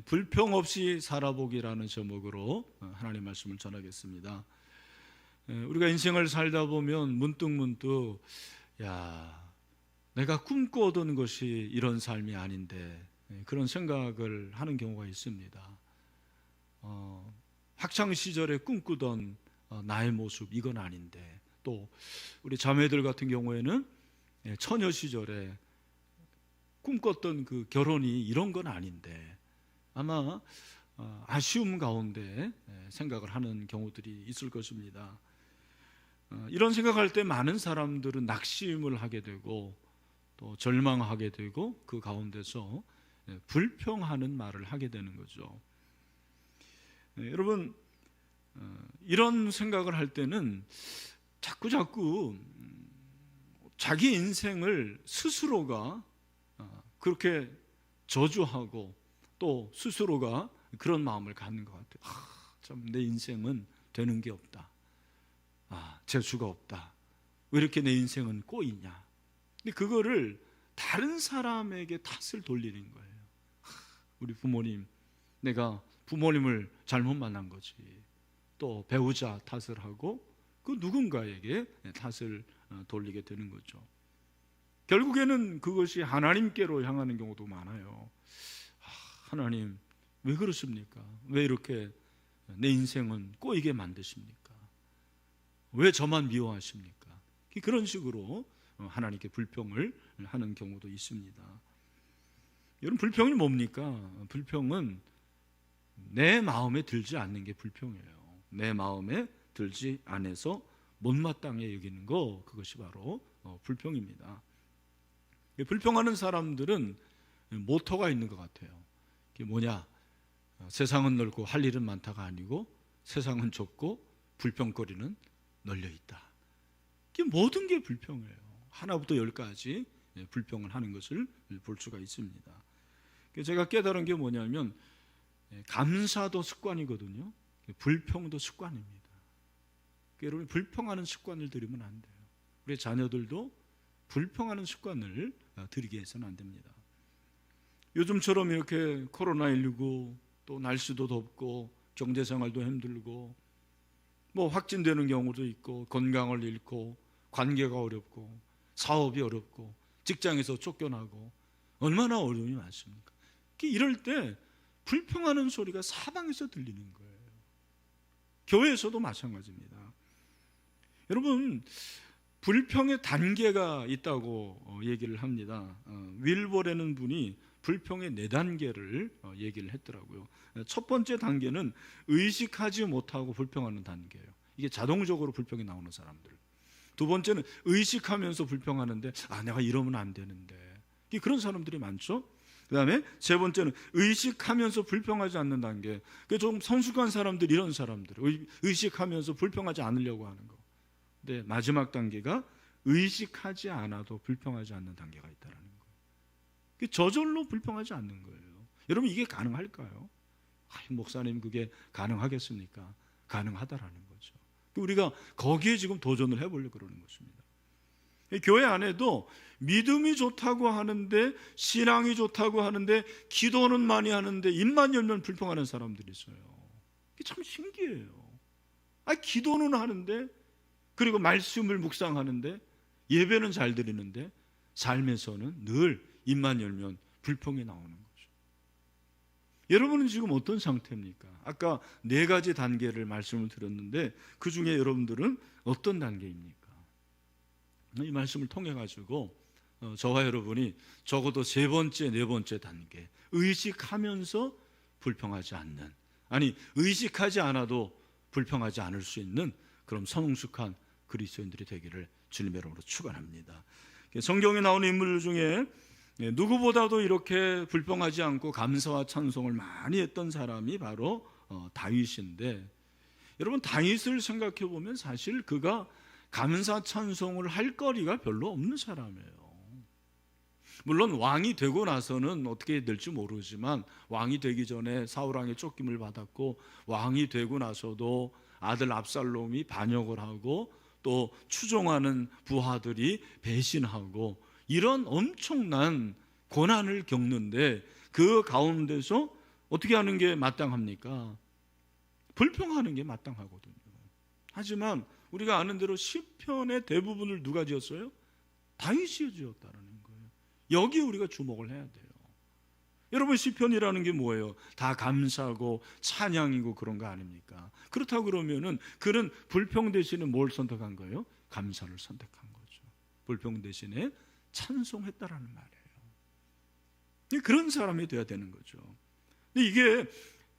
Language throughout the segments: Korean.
불평 없이 살아보기라는 제목으로 하나님 말씀을 전하겠습니다. 우리가 인생을 살다 보면 문득문득 내가 꿈꿔오던 것이 이런 삶이 아닌데 그런 생각을 하는 경우가 있습니다. 학창 시절에 꿈꾸던 나의 모습 이건 아닌데, 또 우리 자매들 같은 경우에는 처녀 시절에 꿈꿨던 그 결혼이 이런 건 아닌데, 아마 아쉬움 가운데 생각을 하는 경우들이 있을 것입니다. 이런 생각할 때 많은 사람들은 낙심을 하게 되고 또 절망하게 되고 그 가운데서 불평하는 말을 하게 되는 거죠. 여러분, 이런 생각을 할 때는 자꾸 자기 인생을 스스로가 그렇게 저주하고 또 스스로가 그런 마음을 갖는 것 같아요. 참 내 인생은 되는 게 없다. 재주가 없다. 왜 이렇게 내 인생은 꼬이냐. 근데 그거를 다른 사람에게 탓을 돌리는 거예요. 우리 부모님, 내가 부모님을 잘못 만난 거지. 또 배우자 탓을 하고 그 누군가에게 탓을 돌리게 되는 거죠. 결국에는 그것이 하나님께로 향하는 경우도 많아요. 하나님, 왜 그러십니까? 왜 이렇게 내 인생은 꼬이게 만드십니까? 왜 저만 미워하십니까? 그런 식으로 하나님께 불평을 하는 경우도 있습니다. 여러분, 불평이 뭡니까? 불평은 내 마음에 들지 않는 게 불평이에요. 내 마음에 들지 않아서 못마땅해 여기는 거, 그것이 바로 불평입니다. 불평하는 사람들은 모토가 있는 것 같아요. 그게 뭐냐? 세상은 넓고 할 일은 많다가 아니고 세상은 좁고 불평거리는 널려있다. 이게 모든 게 불평이에요. 하나부터 열까지 불평을 하는 것을 볼 수가 있습니다. 제가 깨달은 게 뭐냐면 감사도 습관이거든요. 불평도 습관입니다. 여러분, 불평하는 습관을 들이면 안 돼요. 우리 자녀들도 불평하는 습관을 들이게 해서는 안 됩니다. 요즘처럼 이렇게 코로나19 또 날씨도 덥고 경제생활도 힘들고 뭐 확진되는 경우도 있고 건강을 잃고 관계가 어렵고 사업이 어렵고 직장에서 쫓겨나고 얼마나 어려움이 많습니까? 이럴 때 불평하는 소리가 사방에서 들리는 거예요. 교회에서도 마찬가지입니다. 여러분, 불평의 단계가 있다고 얘기를 합니다. 윌버라는 분이 불평의 4단계를 얘기를 했더라고요. 첫 번째 단계는 의식하지 못하고 불평하는 단계예요. 이게 자동적으로 불평이 나오는 사람들. 두 번째는 의식하면서 불평하는데 내가 이러면 안 되는데, 그런 사람들이 많죠. 그 다음에 세 번째는 의식하면서 불평하지 않는 단계. 좀 성숙한 사람들, 이런 사람들 의식하면서 불평하지 않으려고 하는 거. 근데 마지막 단계가 의식하지 않아도 불평하지 않는 단계가 있다는 거예요. 저절로 불평하지 않는 거예요. 여러분, 이게 가능할까요? 목사님, 그게 가능하겠습니까? 가능하다라는 거죠. 우리가 거기에 지금 도전을 해보려고 그러는 것입니다. 교회 안에도 믿음이 좋다고 하는데, 신앙이 좋다고 하는데, 기도는 많이 하는데 입만 열면 불평하는 사람들이 있어요. 이게 참 신기해요. 기도는 하는데, 그리고 말씀을 묵상하는데, 예배는 잘 드리는데 삶에서는 늘 입만 열면 불평이 나오는 거죠. 여러분은 지금 어떤 상태입니까? 아까 4가지 단계를 말씀을 드렸는데 그 중에 여러분들은 어떤 단계입니까? 이 말씀을 통해 가지고 저와 여러분이 적어도 3번째, 4번째 단계, 의식하면서 불평하지 않는, 의식하지 않아도 불평하지 않을 수 있는 그런 성숙한 그리스도인들이 되기를 주님의 이름으로 축원합니다. 성경에 나오는 인물 중에 누구보다도 이렇게 불평하지 않고 감사와 찬송을 많이 했던 사람이 바로 다윗인데, 여러분, 다윗을 생각해 보면 사실 그가 감사 찬송을 할 거리가 별로 없는 사람이에요. 물론 왕이 되고 나서는 어떻게 될지 모르지만 왕이 되기 전에 사울왕의 쫓김을 받았고, 왕이 되고 나서도 아들 압살롬이 반역을 하고 또 추종하는 부하들이 배신하고 이런 엄청난 고난을 겪는데 그 가운데서 어떻게 하는 게 마땅합니까? 불평하는 게 마땅하거든요. 하지만 우리가 아는 대로 시편의 대부분을 누가 지었어요? 다윗이 지었다는 거예요. 여기 우리가 주목을 해야 돼요. 여러분, 시편이라는 게 뭐예요? 다 감사고 찬양이고 그런 거 아닙니까? 그렇다고 그러면은 그는 불평 대신에 뭘 선택한 거예요? 감사를 선택한 거죠. 불평 대신에 찬송했다라는 말이에요. 그런 사람이 돼야 되는 거죠. 근데 이게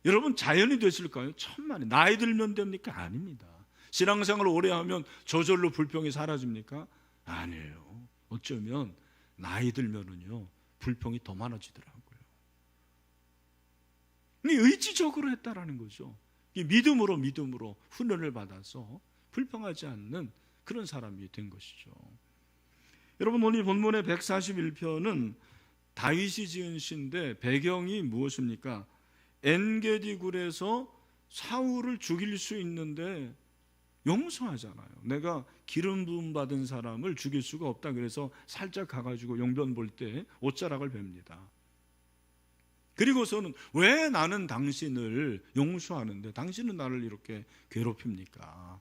여러분 자연이 됐을까요? 천만에. 나이 들면 됩니까? 아닙니다. 신앙생활을 오래 하면 저절로 불평이 사라집니까? 아니에요. 어쩌면 나이 들면은요 불평이 더 많아지더라고요. 의지적으로 했다라는 거죠. 믿음으로 훈련을 받아서 불평하지 않는 그런 사람이 된 것이죠. 여러분, 오늘 본문의 141편은 다윗이 지은 시인데 배경이 무엇입니까? 엔게디 굴에서 사울을 죽일 수 있는데 용서하잖아요. 내가 기름 부음 받은 사람을 죽일 수가 없다. 그래서 살짝 가가지고 용변 볼 때 옷자락을 뵙니다. 그리고서는 왜 나는 당신을 용서하는데 당신은 나를 이렇게 괴롭힙니까?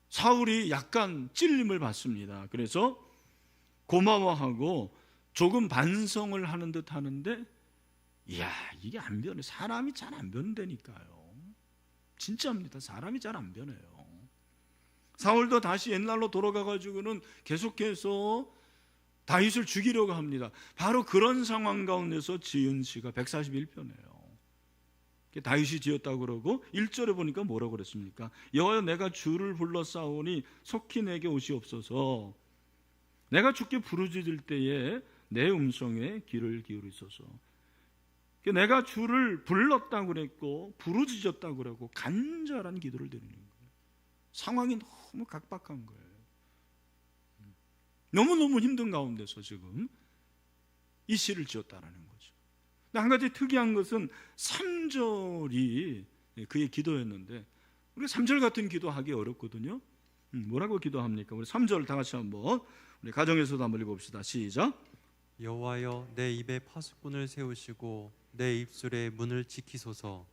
사울이 약간 찔림을 받습니다. 그래서 고마워하고 조금 반성을 하는 듯 하는데, 이야, 이게 안 변해. 사람이 잘 안 변다니까요. 진짜입니다. 사람이 잘 안 변해요. 사울도 다시 옛날로 돌아가가지고는 계속해서 다윗을 죽이려고 합니다. 바로 그런 상황 가운데서 지은 시가 141편이에요. 다윗이 지었다고 그러고 1절에 보니까 뭐라고 그랬습니까? 여호와여, 내가 주를 불러 싸우니 속히 내게 오시옵소서. 내가 주께 부르짖을 때에 내 음성에 귀를 기울이소서. 내가 주를 불렀다고 그랬고 부르짖었다고 그러고 간절한 기도를 드리는 거예요. 상황이 너무 각박한 거예요. 너무너무 힘든 가운데서 지금 이 시를 지었다는 거죠. 한 가지 특이한 것은 3절이 그의 기도였는데, 우리가 3절 같은 기도하기 어렵거든요. 뭐라고 기도합니까? 우리 3절 다 같이 한번 우리 가정에서도 한번 읽어봅시다. 시작. 여호와여, 내 입에 파수꾼을 세우시고 내 입술의 문을 지키소서.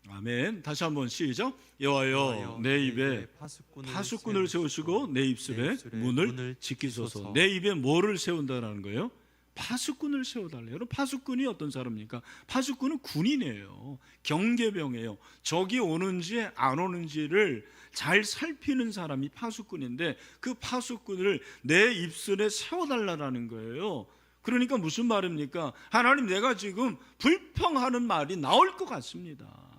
아멘. 다시 한번 시작. 여호와여, 내 입에 파수꾼을 세우시고 내 입술의 문을 지키소서. 내 입에 뭐를 세운다라는 거예요? 파수꾼을 세워달래요. 여러분, 파수꾼이 어떤 사람입니까? 파수꾼은 군인이에요. 경계병이에요. 적이 오는지 안 오는지를 잘 살피는 사람이 파수꾼인데, 그 파수꾼을 내 입술에 세워달라는 거예요. 그러니까 무슨 말입니까? 하나님, 내가 지금 불평하는 말이 나올 것 같습니다.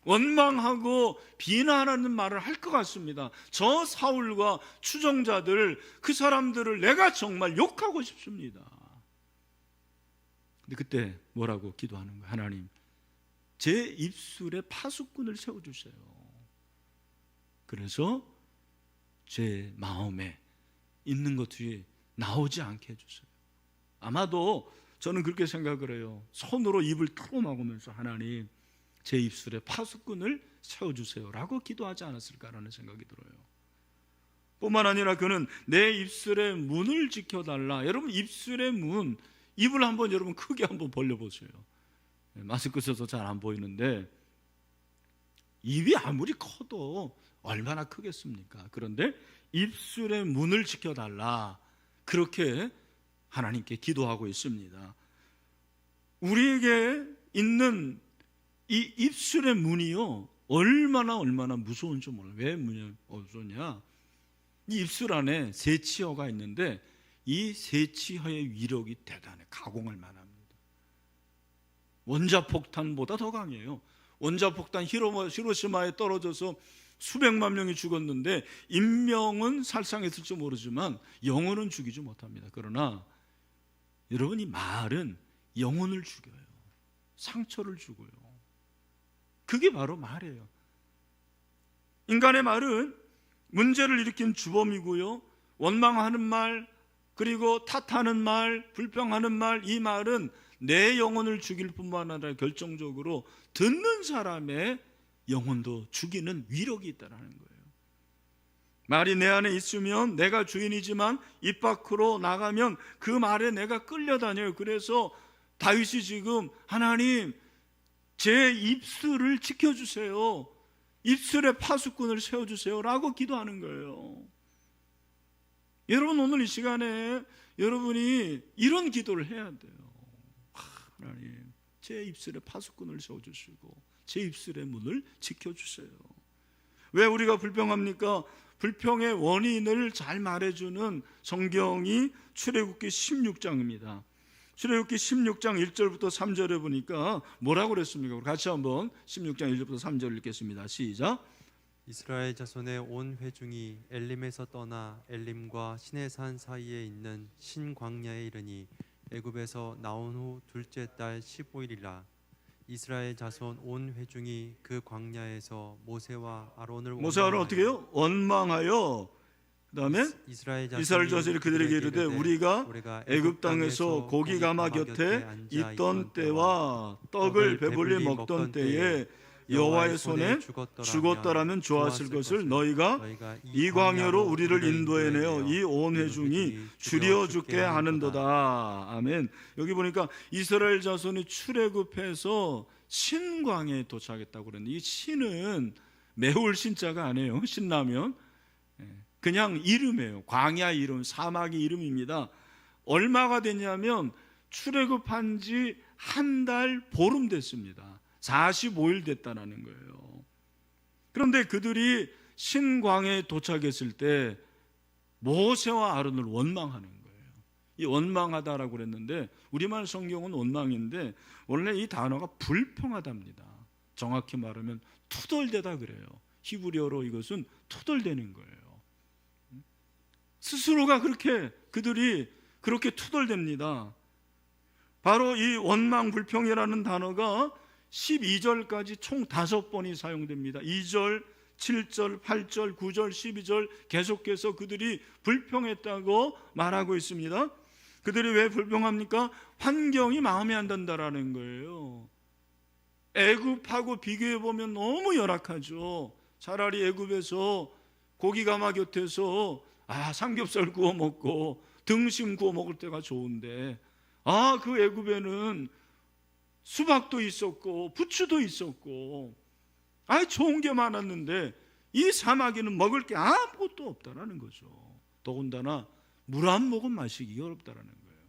원망하고 비난하는 말을 할 것 같습니다. 저 사울과 추종자들, 그 사람들을 내가 정말 욕하고 싶습니다. 근데 그때 뭐라고 기도하는 거예요? 하나님, 제 입술에 파수꾼을 세워주세요. 그래서 제 마음에 있는 것들이 나오지 않게 해주세요. 아마도 저는 그렇게 생각을 해요. 손으로 입을 탁 막으면서 하나님, 제 입술에 파수꾼을 세워주세요라고 기도하지 않았을까라는 생각이 들어요. 뿐만 아니라 그는 내 입술의 문을 지켜달라. 여러분, 입술의 문, 입을 한번 여러분 크게 한번 벌려보세요. 마스크 써서 잘 안 보이는데 입이 아무리 커도 얼마나 크겠습니까? 그런데 입술의 문을 지켜달라, 그렇게 하나님께 기도하고 있습니다. 우리에게 있는 이 입술의 문이요, 얼마나 무서운지 몰라요. 왜 무서우냐? 이 입술 안에 세치어가 있는데 이 세치어의 위력이 대단해. 가공할 만합니다. 원자폭탄보다 더 강해요. 원자폭탄 히로시마에 떨어져서 수백만 명이 죽었는데 인명은 살상했을지 모르지만 영혼은 죽이지 못합니다. 그러나 여러분, 이 말은 영혼을 죽여요. 상처를 주고요. 그게 바로 말이에요. 인간의 말은 문제를 일으킨 주범이고요, 원망하는 말, 그리고 탓하는 말, 불평하는 말, 이 말은 내 영혼을 죽일 뿐만 아니라 결정적으로 듣는 사람의 영혼도 죽이는 위력이 있다는 거예요. 말이 내 안에 있으면 내가 주인이지만 입 밖으로 나가면 그 말에 내가 끌려다녀요. 그래서 다윗이 지금 하나님 제 입술을 지켜주세요. 입술에 파수꾼을 세워주세요 라고 기도하는 거예요. 여러분 오늘 이 시간에 여러분이 이런 기도를 해야 돼요. 하나님 제 입술에 파수꾼을 세워주시고 제 입술의 문을 지켜주세요. 왜 우리가 불평합니까? 불평의 원인을 잘 말해주는 성경이 출애굽기 16장입니다. 출애굽기 16장 1절부터 3절에 보니까 뭐라고 그랬습니까? 우리 같이 한번 16장 1절부터 3절 읽겠습니다. 시작. 이스라엘 자손의 온 회중이 엘림에서 떠나 엘림과 시내산 사이에 있는 신광야에 이르니 애굽에서 나온 후 둘째 달 15일이라. 이스라엘 자손 온 회중이 그 광야에서 모세와 아론을 어떻게 해요? 원망하여 그다음에 이스라엘 자손이 그들에게 이르되 우리가 애굽 땅에서 고기 가마 곁에 있던 때와 떡을 배불리 먹던 때에 여호와의 손에 죽었더라면 좋았을 것을 너희가 이 광야로 우리를 인도해내어 이 온 회중이 줄여 죽게 하는도다. 아멘. 여기 보니까 이스라엘 자손이 출애굽해서 신광야에 도착했다고 그랬는데 이 신은 매울 신자가 아니에요. 신라면 그냥 이름이에요. 광야 이름, 사막의 이름입니다. 얼마가 됐냐면 출애굽한 지 한 달 보름 됐습니다. 45일 됐다는 거예요. 그런데 그들이 신광야에 도착했을 때 모세와 아론을 원망하는 거예요. 이 원망하다라고 그랬는데 우리말 성경은 원망인데 원래 이 단어가 불평하답니다. 정확히 말하면 투덜대다 그래요. 히브리어로 이것은 투덜대는 거예요. 스스로가 그들이 그렇게 투덜댑니다. 바로 이 원망 불평이라는 단어가 12절까지 총 5번이 사용됩니다. 2절, 7절, 8절, 9절, 12절 계속해서 그들이 불평했다고 말하고 있습니다. 그들이 왜 불평합니까? 환경이 마음에 안 든다라는 거예요. 애굽하고 비교해 보면 너무 열악하죠. 차라리 애굽에서 고기 가마 곁에서 삼겹살 구워 먹고 등심 구워 먹을 때가 좋은데 그 애굽에는 수박도 있었고 부추도 있었고 좋은 게 많았는데 이 사막에는 먹을 게 아무것도 없다라는 거죠. 더군다나 물 한 모금 마시기 어렵다라는 거예요.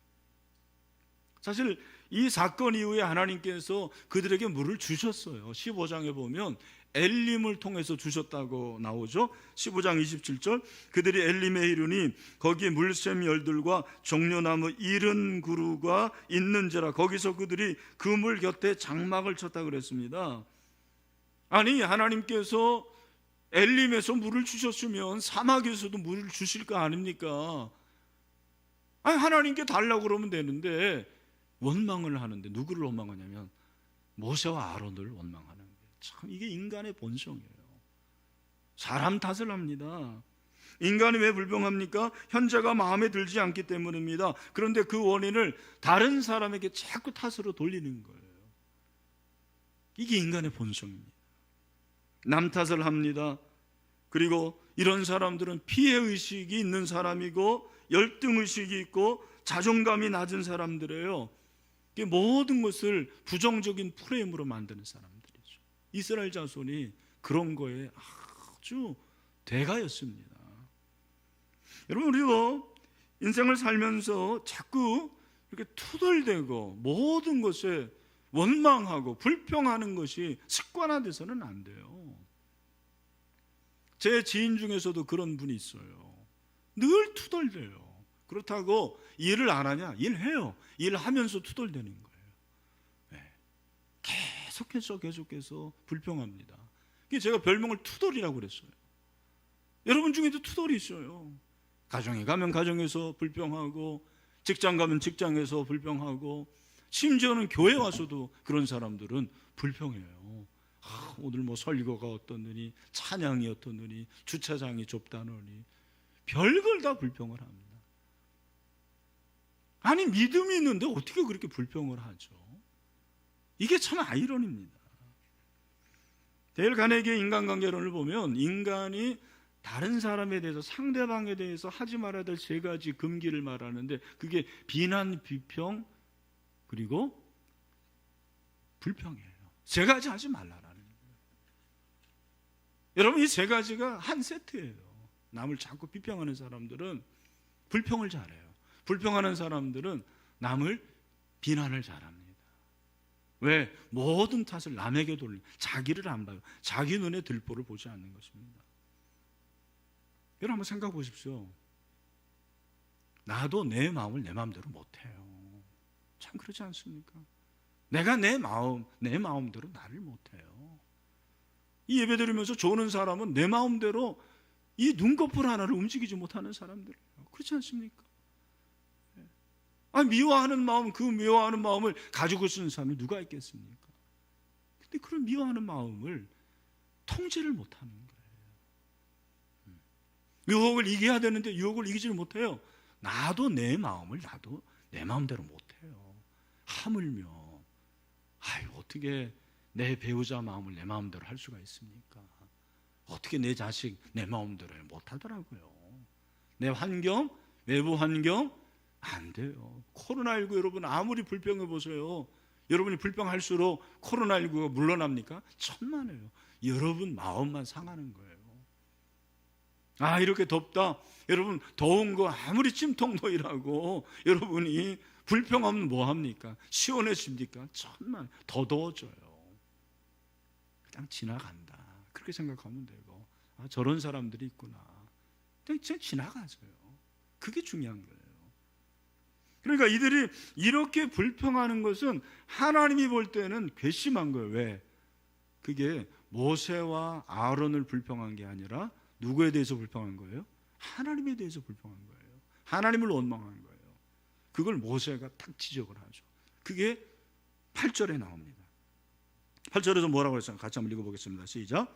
사실 이 사건 이후에 하나님께서 그들에게 물을 주셨어요. 15장에 보면 엘림을 통해서 주셨다고 나오죠. 15장 27절 그들이 엘림에 이르니 거기에 물샘 열들과 종려나무 70그루가 있는지라. 거기서 그들이 그 물 곁에 장막을 쳤다 그랬습니다. 아니 하나님께서 엘림에서 물을 주셨으면 사막에서도 물을 주실 거 아닙니까? 하나님께 달라고 그러면 되는데 원망을 하는데 누구를 원망하냐면 모세와 아론을 원망하는 거예요. 참 이게 인간의 본성이에요. 사람 탓을 합니다. 인간이 왜 불평합니까? 현재가 마음에 들지 않기 때문입니다. 그런데 그 원인을 다른 사람에게 자꾸 탓으로 돌리는 거예요. 이게 인간의 본성입니다. 남 탓을 합니다. 그리고 이런 사람들은 피해의식이 있는 사람이고 열등의식이 있고 자존감이 낮은 사람들이에요. 모든 것을 부정적인 프레임으로 만드는 사람들이죠. 이스라엘 자손이 그런 거에 아주 대가였습니다. 여러분 우리도 인생을 살면서 자꾸 이렇게 투덜대고 모든 것에 원망하고 불평하는 것이 습관화돼서는 안 돼요. 제 지인 중에서도 그런 분이 있어요. 늘 투덜대요. 그렇다고 일을 안 하냐? 일해요. 일하면서 투덜대는 거예요. 네. 계속해서 불평합니다. 제가 별명을 투덜이라고 그랬어요. 여러분 중에도 투덜이 있어요. 가정에 가면 가정에서 불평하고 직장 가면 직장에서 불평하고 심지어는 교회 와서도 그런 사람들은 불평해요. 오늘 설교가 어떻느니 찬양이 어떻느니 주차장이 좁다느니 별걸 다 불평을 합니다. 아니 믿음이 있는데 어떻게 그렇게 불평을 하죠? 이게 참 아이러니입니다. 데일 카네기의 인간관계론을 보면 인간이 다른 사람에 대해서 상대방에 대해서 하지 말아야 될 3가지 금기를 말하는데 그게 비난, 비평 그리고 불평해요. 세 가지 하지 말라라는 거예요. 여러분, 이 세 가지가 한 세트예요. 남을 자꾸 비평하는 사람들은 불평을 잘해요. 불평하는 사람들은 남을 비난을 잘합니다. 왜? 모든 탓을 남에게 돌리고 자기를 안 봐요. 자기 눈에 들보를 보지 않는 것입니다. 여러분 한번 생각해 보십시오. 나도 내 마음을 내 마음대로 못해요. 참 그렇지 않습니까? 내가 내 마음대로 나를 못해요. 이 예배 드리면서 조는 사람은 내 마음대로 이 눈꺼풀 하나를 움직이지 못하는 사람들이에요. 그렇지 않습니까? 미워하는 마음, 그 미워하는 마음을 가지고 있는 사람이 누가 있겠습니까? 근데 그런 미워하는 마음을 통제를 못하는 거예요. 유혹을 이겨야 되는데 유혹을 이기지를 못해요. 나도 내 마음을 나도 내 마음대로 못해요. 하물며 어떻게 내 배우자 마음을 내 마음대로 할 수가 있습니까? 어떻게 내 자식 내 마음대로 못하더라고요. 내 환경, 외부 환경 안 돼요. 코로나19 여러분 아무리 불평해 보세요. 여러분이 불평할수록 코로나19가 물러납니까? 천만에요. 여러분 마음만 상하는 거예요. 이렇게 덥다. 여러분 더운 거 아무리 찜통더위라고 여러분이 불평하면 뭐합니까? 시원해집니까? 천만 더 더워져요. 그냥 지나간다. 그렇게 생각하면 되고 저런 사람들이 있구나. 그냥 지나가져요. 그게 중요한 거예요. 그러니까 이들이 이렇게 불평하는 것은 하나님이 볼 때는 괘씸한 거예요. 왜? 그게 모세와 아론을 불평한 게 아니라 누구에 대해서 불평한 거예요? 하나님에 대해서 불평한 거예요. 하나님을 원망한 거예요. 그걸 모세가 딱 지적을 하죠. 그게 8절에 나옵니다. 8절에서 뭐라고 했어요? 같이 한번 읽어보겠습니다. 시작.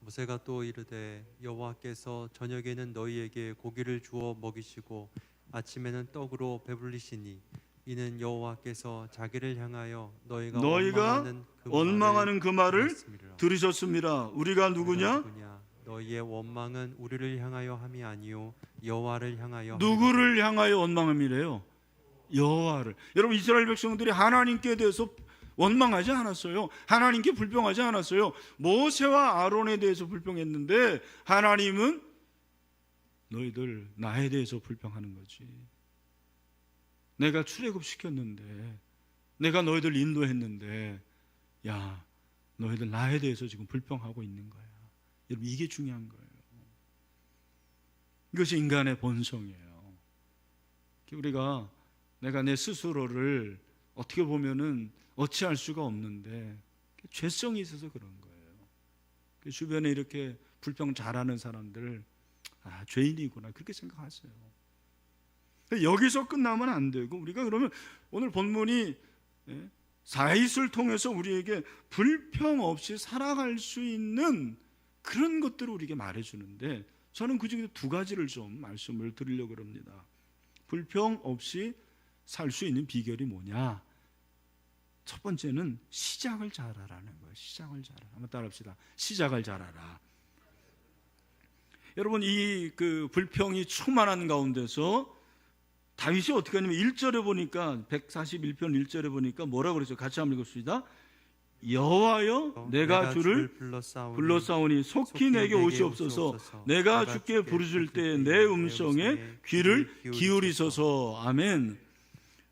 모세가 또 이르되 여호와께서 저녁에는 너희에게 고기를 주어 먹이시고 아침에는 떡으로 배불리시니 이는 여호와께서 자기를 향하여 너희가 원망하는 그 말을 들었음이라. 들으셨습니다. 우리가 누구냐? 너희의 원망은 우리를 향하여 함이 아니요 여호와를 향하여 누구를 향하여 원망함이래요? 여호와를. 여러분 이스라엘 백성들이 하나님께 대해서 원망하지 않았어요. 하나님께 불평하지 않았어요. 모세와 아론에 대해서 불평했는데 하나님은 너희들 나에 대해서 불평하는 거지. 내가 출애굽시켰는데 내가 너희들 인도했는데 야 너희들 나에 대해서 지금 불평하고 있는 거야. 여러분 이게 중요한 거예요. 이것이 인간의 본성이에요. 우리가 내가 내 스스로를 어떻게 보면은 어찌할 수가 없는데 죄성이 있어서 그런 거예요. 주변에 이렇게 불평 잘하는 사람들 죄인이구나 그렇게 생각하세요. 여기서 끝나면 안 되고 우리가 그러면 오늘 본문이 사잇을 통해서 우리에게 불평 없이 살아갈 수 있는 그런 것들을 우리에게 말해주는데 저는 그 중에 두 가지를 좀 말씀을 드리려고 합니다. 불평 없이 살 수 있는 비결이 뭐냐? 첫 번째는 시작을 잘하라는 거예요. 시작을 잘하라. 한번 따라합시다. 시작을 잘하라. 여러분 이 그 불평이 충만한 가운데서 다윗이 어떻게 하냐면 1절에 보니까 141편 1절에 보니까 뭐라고 그랬어요? 같이 한번 읽읍시다. 여호와여 내가 주를 불러싸우니 속히 내게 오시옵소서. 내가 주께 부르실 때 내 음성에 귀를 기울이소서. 아멘.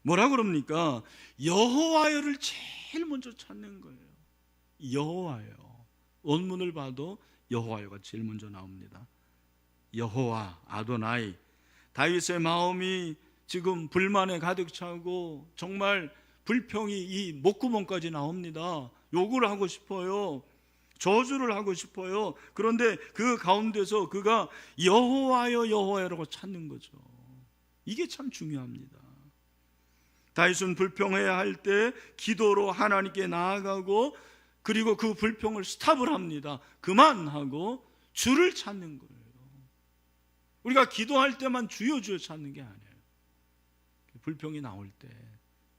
뭐라 그럽니까? 여호와여를 제일 먼저 찾는 거예요. 여호와여. 원문을 봐도 여호와여가 제일 먼저 나옵니다. 여호와 아도나이. 다윗의 마음이 지금 불만에 가득 차고 정말 불평이 이 목구멍까지 나옵니다. 욕을 하고 싶어요. 저주를 하고 싶어요. 그런데 그 가운데서 그가 여호와여 여호와여라고 찾는 거죠. 이게 참 중요합니다. 다윗은 불평해야 할 때 기도로 하나님께 나아가고 그리고 그 불평을 스탑을 합니다. 그만하고 주를 찾는 거예요. 우리가 기도할 때만 주여 주여 찾는 게 아니에요. 불평이 나올 때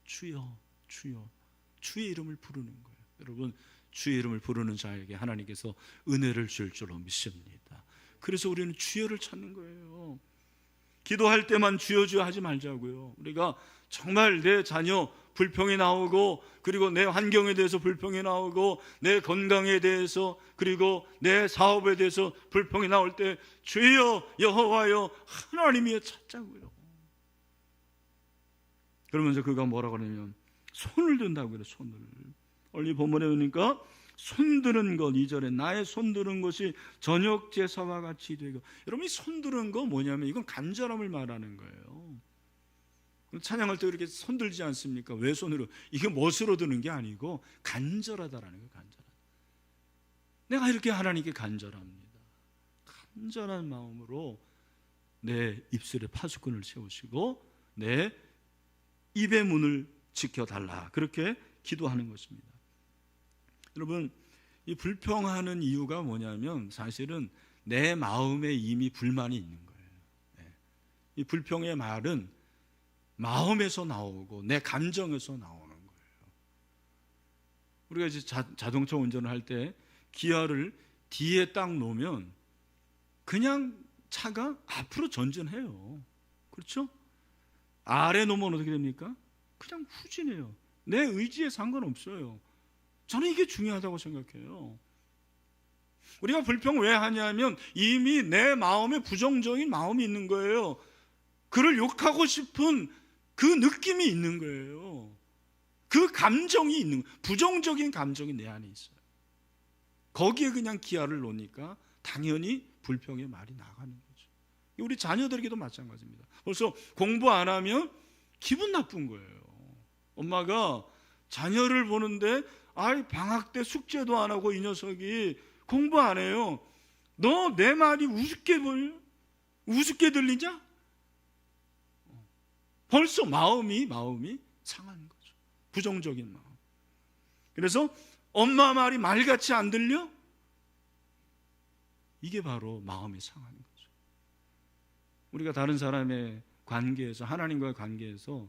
주여 주여 주의 이름을 부르는 거예요. 여러분 주의 이름을 부르는 자에게 하나님께서 은혜를 줄 줄로 믿습니다. 그래서 우리는 주여를 찾는 거예요. 기도할 때만 주여 주여 하지 말자고요. 우리가 정말 내 자녀 불평이 나오고, 그리고 내 환경에 대해서 불평이 나오고, 내 건강에 대해서, 그리고 내 사업에 대해서 불평이 나올 때 주여 여호와여 하나님이여 찾자고요. 그러면서 그가 뭐라고 하냐면 손을 든다고 그래요. 손을. 오늘 본문에 보니까 손드는 것, 2절에 나의 손드는 것이 저녁 제사와 같이 되고. 여러분, 이 손드는 거 뭐냐면 이건 간절함을 말하는 거예요. 찬양할 때 이렇게 손들지 않습니까? 왜 손으로? 이게 멋으로 드는 게 아니고 간절하다라는 거예요. 간절하다. 내가 이렇게 하나님께 간절합니다. 간절한 마음으로 내 입술에 파수꾼을 세우시고 내 입의 문을 지켜달라, 그렇게 기도하는 것입니다. 여러분, 이 불평하는 이유가 뭐냐면 사실은 내 마음에 이미 불만이 있는 거예요. 이 불평의 말은 마음에서 나오고 내 감정에서 나오는 거예요. 우리가 이제 자동차 운전을 할 때 기어를 뒤에 딱 놓으면 그냥 차가 앞으로 전진해요. 그렇죠? 아래 놓으면 어떻게 됩니까? 그냥 후진해요. 내 의지에 상관없어요. 저는 이게 중요하다고 생각해요. 우리가 불평 왜 하냐면 이미 내 마음에 부정적인 마음이 있는 거예요. 그를 욕하고 싶은 그 느낌이 있는 거예요. 그 감정이 있는 거예요. 부정적인 감정이 내 안에 있어요. 거기에 그냥 기아를 놓으니까 당연히 불평의 말이 나가는 거죠. 우리 자녀들에게도 마찬가지입니다. 벌써 공부 안 하면 기분 나쁜 거예요. 엄마가 자녀를 보는데 방학 때 숙제도 안 하고 이 녀석이 공부 안 해요. 너 내 말이 우습게 보여? 우습게 들리냐? 벌써 마음이 상한 거죠. 부정적인 마음. 그래서 엄마 말이 말같이 안 들려? 이게 바로 마음이 상한 거죠. 우리가 다른 사람의 관계에서, 하나님과의 관계에서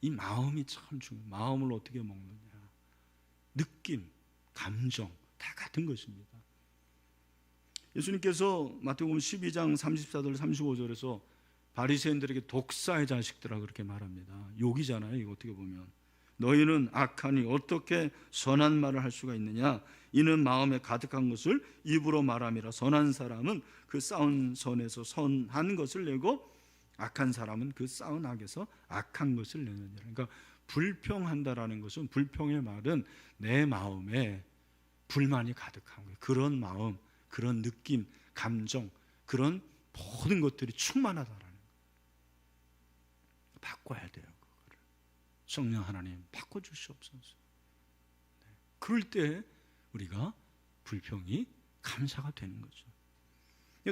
이 마음이 참 중요해요. 마음을 어떻게 먹느냐. 느낌, 감정 다 같은 것입니다. 예수님께서 마태복음 12장 34절 35절에서 바리새인들에게 독사의 자식들아 그렇게 말합니다. 욕이잖아요. 이거 어떻게 보면. 너희는 악하니 어떻게 선한 말을 할 수가 있느냐. 이는 마음에 가득한 것을 입으로 말함이라. 선한 사람은 그 쌓은 선에서 선한 것을 내고 악한 사람은 그 쌓은 악에서 악한 것을 내느니라. 그러니까 불평한다라는 것은, 불평의 말은 내 마음에 불만이 가득한 거예요. 그런 마음, 그런 느낌, 감정, 그런 모든 것들이 충만하다라는 거예요. 바꿔야 돼요. 그거를. 성령 하나님 바꿔주시옵소서. 그럴 때 우리가 불평이 감사가 되는 거죠.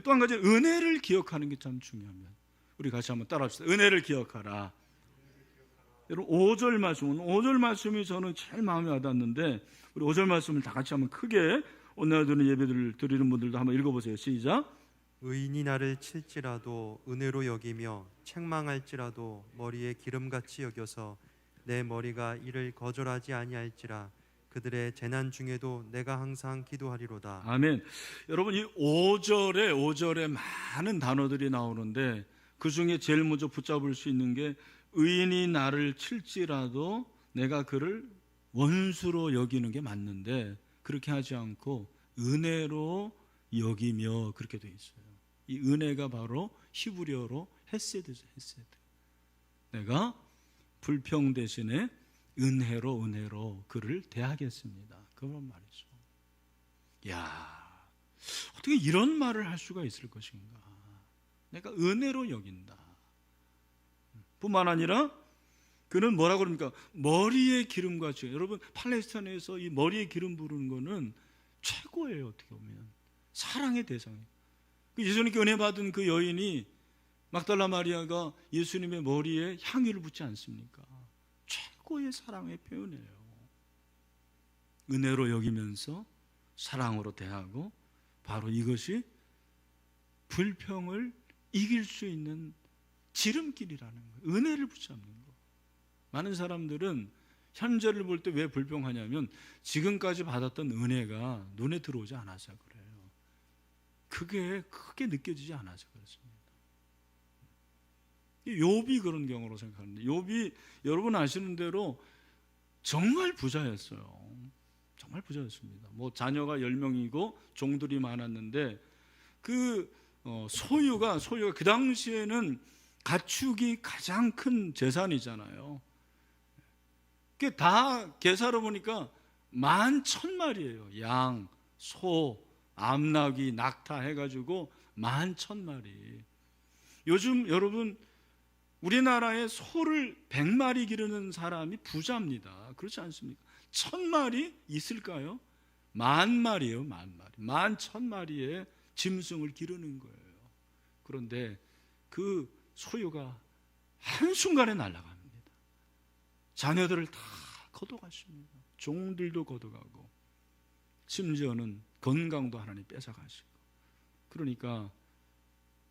또 한 가지, 은혜를 기억하는 게 참 중요합니다. 우리 같이 한번 따라합시다. 은혜를 기억하라. 여러분 5절 말씀은, 5절 말씀이 저는 제일 마음에 와닿는데, 우리 5절 말씀을 다 같이 한번 크게 오늘 드리는 예배들을 드리는 분들도 한번 읽어보세요. 시작. 의인이 나를 칠지라도 은혜로 여기며 책망할지라도 머리에 기름같이 여겨서 내 머리가 이를 거절하지 아니할지라. 그들의 재난 중에도 내가 항상 기도하리로다. 아멘. 여러분, 이 5절에 많은 단어들이 나오는데 그 중에 제일 먼저 붙잡을 수 있는 게, 의인이 나를 칠지라도 내가 그를 원수로 여기는 게 맞는데 그렇게 하지 않고 은혜로 여기며, 그렇게 돼 있어요. 이 은혜가 바로 히브리어로 헤세드죠. 헤세드. 내가 불평 대신에 은혜로 그를 대하겠습니다. 그런 말이죠. 야, 어떻게 이런 말을 할 수가 있을 것인가. 내가 은혜로 여긴다. 뿐만 아니라 그는 뭐라고 그럽니까? 머리에 기름같이. 여러분, 팔레스타인에서 이 머리에 기름 부르는 거는 최고예요. 어떻게 보면 사랑의 대상이에요. 예수님께 은혜 받은 그 여인이, 막달라 마리아가 예수님의 머리에 향유를 붓지 않습니까? 최고의 사랑의 표현이에요. 은혜로 여기면서 사랑으로 대하고, 바로 이것이 불평을 이길 수 있는 지름길이라는 거예요. 은혜를 붙잡는 거. 많은 사람들은 현재를 볼 때 왜 불평하냐면 지금까지 받았던 은혜가 눈에 들어오지 않아서 그래요. 그게 크게 느껴지지 않아서 그렇습니다. 욥이 그런 경우로 생각하는데, 욥이 여러분 아시는 대로 정말 부자였어요. 정말 부자였습니다. 뭐 자녀가 10명이고 종들이 많았는데 그 소유가 그 당시에는 가축이 가장 큰 재산이잖아요. 그게 다 계산해 보니까 11,000마리예요. 양, 소, 암나귀, 낙타 해가지고 11,000마리. 요즘 여러분 우리나라에 소를 100마리 기르는 사람이 부자입니다. 그렇지 않습니까? 1,000마리 있을까요? 10,000마리예요. 10,000마리. 11,000마리의 짐승을 기르는 거예요. 그런데 그 소유가 한순간에 날아갑니다. 자녀들을 다 걷어가십니다. 종들도 걷어가고 심지어는 건강도 하나님 뺏어가시고. 그러니까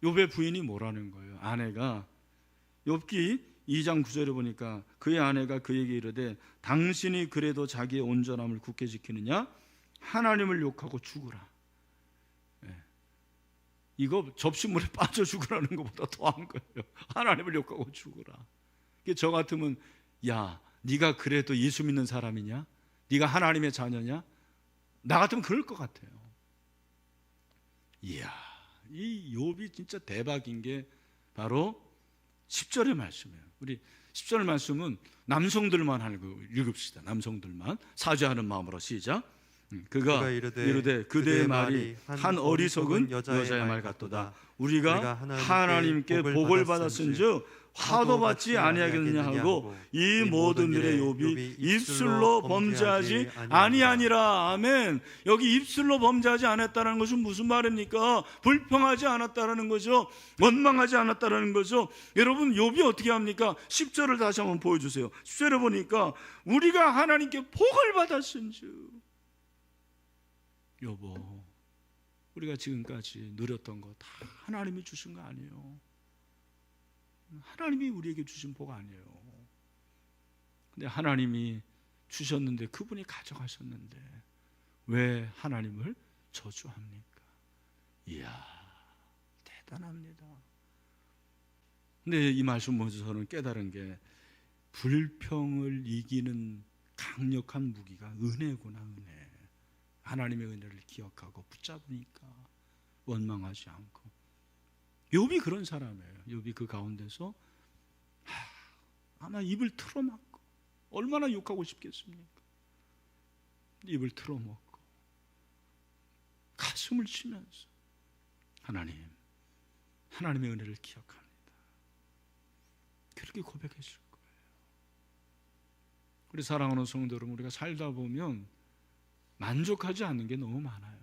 욥의 부인이 뭐라는 거예요? 아내가 욥기 2장 9절에 보니까 그의 아내가 그에게 이르되 당신이 그래도 자기의 온전함을 굳게 지키느냐? 하나님을 욕하고 죽으라. 이거 접시물에 빠져 죽으라는 것보다 더한 거예요. 하나님을 욕하고 죽으라. 저 같으면 야, 네가 그래도 예수 믿는 사람이냐? 네가 하나님의 자녀냐? 나 같으면 그럴 것 같아요. 이야, 이 욥이 진짜 대박인 게 바로 10절의 말씀이에요. 우리 10절 말씀은 남성들만 하는 거 읽읍시다. 남성들만 사죄하는 마음으로 시작. 그가 이르되 그대의 말이 한 어리석은 여자의 말 같도다. 우리가 하나님께 복을 받았은즉 화도 받지 아니하겠느냐 하고 이 모든 일에 욥이 입술로 범죄하지 아니하니라. 아멘. 여기 입술로 범죄하지 않았다는 것은 무슨 말입니까? 불평하지 않았다는 거죠. 원망하지 않았다는 거죠. 여러분 욥이 어떻게 합니까? 10절을 다시 한번 보여주세요. 10절에 보니까 우리가 하나님께 복을 받았은즉. 여보, 우리가 지금까지 누렸던 거 다 하나님이 주신 거 아니에요. 하나님이 우리에게 주신 복 아니에요. 근데 하나님이 주셨는데 그분이 가져가셨는데 왜 하나님을 저주합니까? 이야, 대단합니다. 근데 이 말씀 보면서 저는 깨달은 게 불평을 이기는 강력한 무기가 은혜구나. 은혜. 하나님의 은혜를 기억하고 붙잡으니까 원망하지 않고. 욥이 그런 사람이에요. 욥이 그 가운데서 아마 입을 틀어막고 얼마나 욕하고 싶겠습니까? 입을 틀어막고 가슴을 치면서 하나님의 은혜를 기억합니다. 그렇게 고백했을 거예요. 우리 사랑하는 성도 여러분, 우리가 살다 보면 만족하지 않는 게 너무 많아요.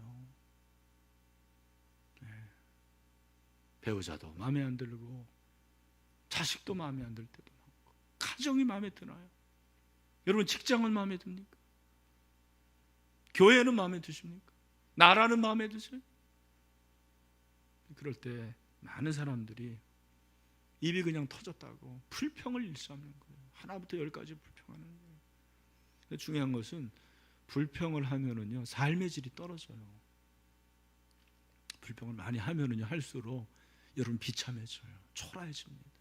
배우자도 마음에 안 들고 자식도 마음에 안 들 때도 많고 가정이 마음에 드나요? 여러분 직장은 마음에 듭니까? 교회는 마음에 드십니까? 나라는 마음에 드세요? 그럴 때 많은 사람들이 입이 그냥 터졌다고 불평을 일삼는 거예요. 하나부터 10까지 불평하는 거예요. 중요한 것은 불평을 하면은요 삶의 질이 떨어져요. 불평을 많이 하면은요 할수록 여러분 비참해져요. 초라해집니다.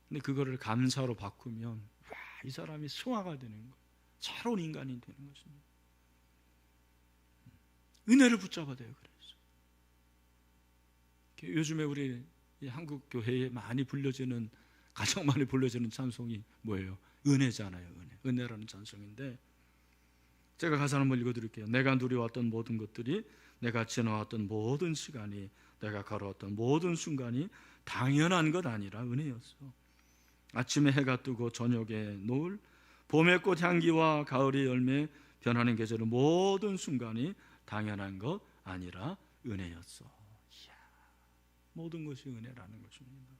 근데 그거를 감사로 바꾸면 와, 이 사람이 승화가 되는 거예요. 새로운 인간이 되는 것입니다. 은혜를 붙잡아야 돼요. 그래서 요즘에 우리 한국 교회에 많이 불려지는 가장 많이 불려지는 찬송이 뭐예요? 은혜잖아요. 은혜라는 찬송인데 제가 가사 한번 읽어드릴게요. 내가 누려왔던 모든 것들이, 내가 지나왔던 모든 시간이, 내가 걸어왔던 모든 순간이 당연한 것 아니라 은혜였어. 아침에 해가 뜨고 저녁에 노을, 봄의 꽃 향기와 가을의 열매 변하는 계절의 모든 순간이 당연한 것 아니라 은혜였어. 이야, 모든 것이 은혜라는 것입니다.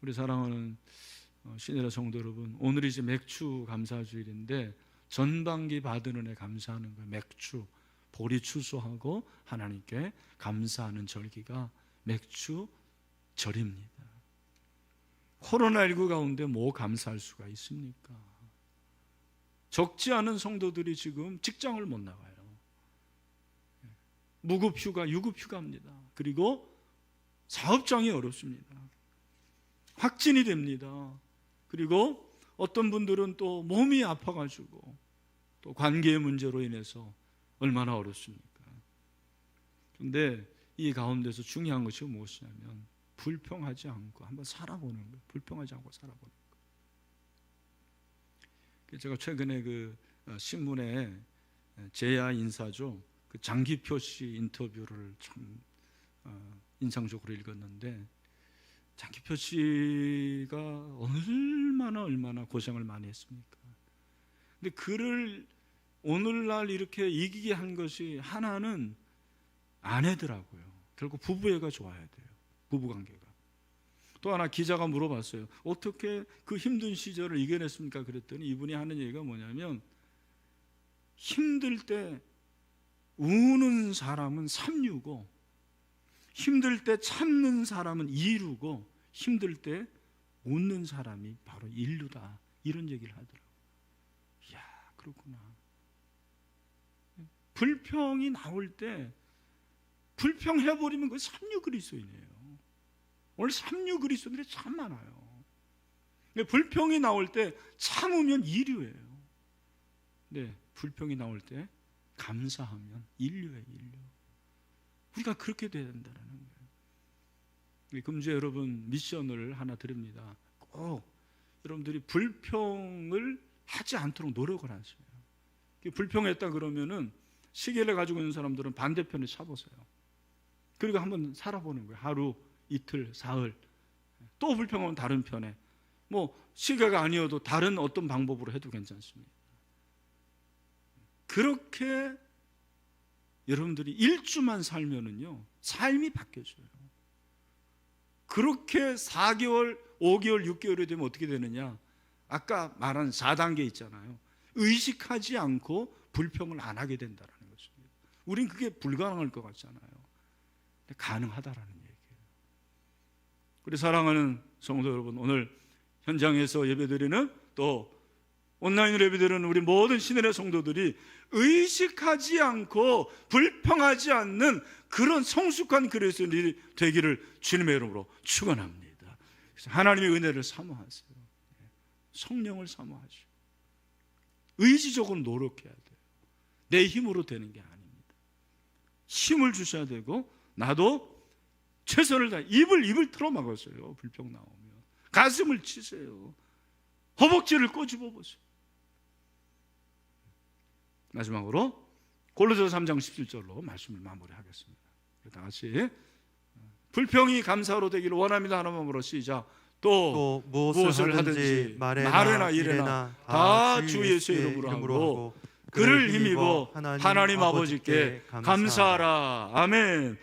우리 사랑하는 신혜라 성도 여러분, 오늘이 이제 맥주 감사주일인데 전반기 받은 은혜 감사하는 거예요. 맥주 보리 추수하고 하나님께 감사하는 절기가 맥주절입니다. 코로나19 가운데 뭐 감사할 수가 있습니까? 적지 않은 성도들이 지금 직장을 못 나가요. 유급휴가입니다. 그리고 사업장이 어렵습니다. 확진이 됩니다. 그리고 어떤 분들은 또 몸이 아파가지고 또 관계의 문제로 인해서 얼마나 어렵습니까? 그런데 이 가운데서 중요한 것이 무엇이냐면 불평하지 않고 한번 살아보는 거예요. 불평하지 않고 살아보는 거예요. 제가 최근에 그 신문에 제야 인사죠. 그 장기표 씨 인터뷰를 참 인상적으로 읽었는데, 장기표 씨가 얼마나 고생을 많이 했습니까? 근데 그를 오늘날 이렇게 이기게 한 것이 하나는 아내더라고요. 결국 부부애가 좋아야 돼요. 부부관계가. 또 하나 기자가 물어봤어요. 어떻게 그 힘든 시절을 이겨냈습니까? 그랬더니 이분이 하는 얘기가 뭐냐면, 힘들 때 우는 사람은 3류고 힘들 때 참는 사람은 2류고 힘들 때 웃는 사람이 바로 1류다. 이런 얘기를 하더라고요. 이야, 그렇구나. 불평이 나올 때 불평해버리면 그 3류 그리스도인이에요. 오늘 3류 그리스도인들이 참 많아요. 불평이 나올 때 참으면 2류예요. 네, 불평이 나올 때 감사하면 1류예요. 1류. 우리가 그렇게 돼야 된다는 거예요. 금주에 여러분 미션을 하나 드립니다. 꼭 여러분들이 불평을 하지 않도록 노력을 하세요. 불평했다 그러면은 시계를 가지고 있는 사람들은 반대편에 차보세요. 그리고 한번 살아보는 거예요. 하루, 이틀, 사흘. 또 불평하면 다른 편에. 뭐 시계가 아니어도 다른 어떤 방법으로 해도 괜찮습니다. 그렇게 여러분들이 1주만 살면은요, 삶이 바뀌어져요. 그렇게 4개월, 5개월, 6개월이 되면 어떻게 되느냐? 아까 말한 4단계 있잖아요. 의식하지 않고 불평을 안 하게 된다는 것입니다. 우린 그게 불가능할 것 같잖아요. 근데 가능하다라는 얘기예요. 우리 사랑하는 성도 여러분, 오늘 현장에서 예배드리는 또 온라인으로 예배드리는 우리 모든 신의 성도들이 의식하지 않고 불평하지 않는 그런 성숙한 그리스도인이 되기를 주님의 이름으로 축원합니다. 그래서 하나님의 은혜를 사모하세요. 성령을 사모하시고 의지적으로 노력해야 돼요. 내 힘으로 되는 게 아닙니다. 힘을 주셔야 되고, 나도 최선을 다해 입을 틀어막았어요. 불평 나오면 가슴을 치세요. 허벅지를 꼬집어 보세요. 마지막으로 골로새서 3장 17절로 말씀을 마무리하겠습니다. 다 같이 불평이 감사로 되기를 원합니다. 하나님으로 시작. 또 무엇을 하든지 말에나 이래나 다 주 예수의 이름으로 하고 그를 힘입어 하나님 아버지께 감사하라. 아멘.